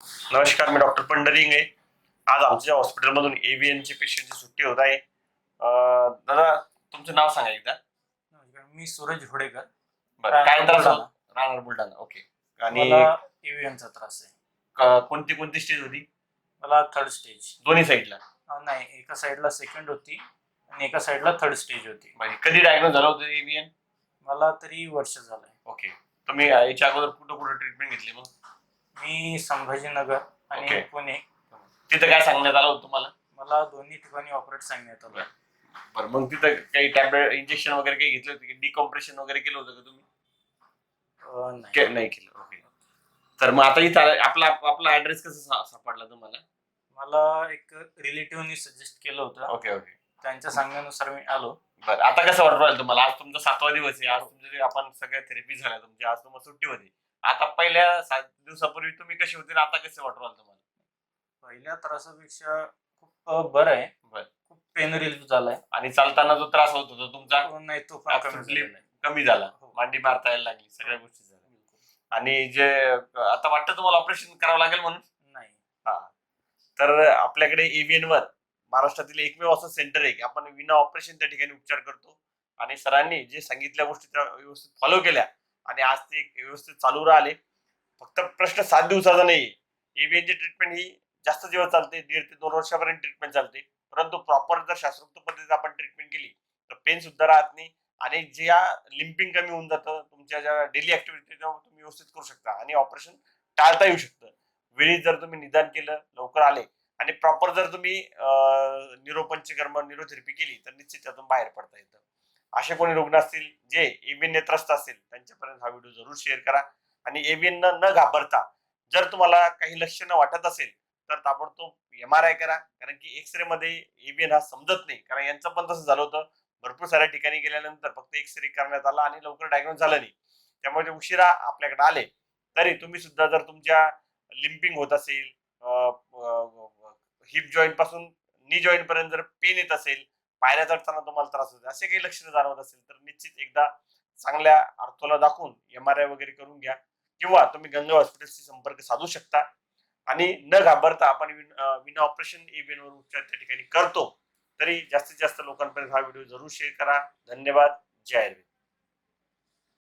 नमस्कार, मी डॉक्टर पंढरींगे. आज आमच्या हॉस्पिटलमधून एव्हीएनचे पेशंटची सुट्टी होत आहे. दादा, तुमचं नाव सांगा एकदा. नमस्कार, मी सूरज घोडेकर. बरं, काय त्रास बुलढाणा. होत? राहणार बुलढाणा. ओके. आणि मला EVN चा त्रास आहे. कोणती कोणती स्टेज होती? मला थर्ड स्टेज. दोन्ही साईडला? नाही, एका साईडला सेकंड होती आणि एका साईडला थर्ड स्टेज होती. म्हणजे कधी डायग्नोज झालं होतं एव्हीएन? मला तरी वर्ष झालंय. ओके. तुम्ही याच्या अगोदर कुठं कुठं ट्रीटमेंट घेतली मग? मी संभाजीनगर आणि ओके. पुणे. तिथं काय सांगण्यात आलं होतं तुम्हाला? मला दोन्ही ठिकाणी ऑपरेट सांगण्यात आलं. बरं, मग तिथं काही टॅबलेट, इंजेक्शन वगैरे काही घेतलं होतं की डिकॉम्प्रेशन वगैरे केलं होतं का तुम्ही? नाही केलं. ओके. तर मग आता इथं आपला ऍड्रेस कसा सापडला तुम्हाला? मला एक रिलेटिव्हनी सजेस्ट केलं होतं. Okay okay. त्यांच्या सांगण्यानुसार मी आलो. बरं, आता कसं वाटू राहिलं तुम्हाला? आज तुमचा 7वा दिवस आहे. आज तुमचे आपण सगळ्या थेरपी झाल्या तुमच्या. आज तुम्हाला सुट्टी होती. आता पहिल्या 7 दिवसापूर्वी तुम्ही कशी होते आणि आता कसे वाटू राहिलं तुम्हाला? पहिल्या त्रासापेक्षा खूप बरं आहे. बरं. खूप पेन रिलीफ झालाय. आणि चालताना जो त्रास होत होता तुमचा, नाही, तो पण कमी झाला. हो. मांडी मारता यायला लागली, सगळ्या गोष्टी झाल्या. आणि जे आता वाटतं तुम्हाला ऑपरेशन करावं लागेल म्हणून? नाही. हा. तर आपल्याकडे एव्हीएन वर महाराष्ट्रातील एकमेव असं सेंटर आहे की आपण विना ऑपरेशन त्या ठिकाणी उपचार करतो. आणि सरांनी जे सांगितल्या गोष्टी त्या व्यवस्थित फॉलो केल्या आणि आज ते व्यवस्थित चालू राहिले. फक्त प्रश्न 7 दिवसाचा नाही. एव्हीएनची ट्रीटमेंट ही जास्त दिवस चालते, 1.5 ते 2 वर्षापर्यंत ट्रीटमेंट चालते. परंतु प्रॉपर जर शास्त्रोक्त पद्धतीने आपण ट्रीटमेंट केली तर पेन सुद्धा राहत नाही आणि ज्या लिंपिंग कमी होऊन जातं, तुमच्या ज्या डेली ऍक्टिव्हिटी तुम्ही व्यवस्थित करू शकता आणि ऑपरेशन टाळता येऊ शकतं. वेळी जर तुम्ही निदान केलं, लवकर आले आणि प्रॉपर जर तुम्ही निरोपंचकर्म, न्यूरोथेरपी केली तर निश्चित त्यातून बाहेर पडता येतं. असे कोणी रुग्ण असतील जे एव्हीएन नेत्रस्त असतील त्यांच्यापर्यंत हा व्हिडिओ जरूर शेअर करा. आणि एव्हीएन न घाबरता जर तुम्हाला काही लक्षणं वाटत असेल तर ताबडतोब MRI करा. कारण की एक्सरे मध्ये एव्हीएन हा समजत नाही. कारण यांचं पण तसं झालं होतं. भरपूर साऱ्या ठिकाणी गेल्यानंतर फक्त एक्सरे करण्यात आला आणि लवकर डायग्नोज झालं नाही. त्यामुळे ते उशिरा आपल्याकडे आले. तरी तुम्ही सुद्धा जर तुमच्या लिंपिंग होत असेल, हिप जॉईंट पासून नी जॉईंट पर्यंत जर पेन येत असेल, पायऱ्या चढताना तुम्हाला त्रास होतो, असे काही लक्षणं जाणवत असेल तर निश्चित एकदा चांगल्या ऑर्थोला दाखवून MRI वगैरे करून घ्या. किंवा तुम्ही गंगा हॉस्पिटलशी संपर्क साधू शकता. आणि न घाबरता आपण विना ऑपरेशन एव्हीएन वर उपचार त्या ठिकाणी करतो. तरी जास्तीत जास्त लोकांपर्यंत हा व्हिडिओ जरूर शेअर करा. धन्यवाद. जय आयुर्वेद.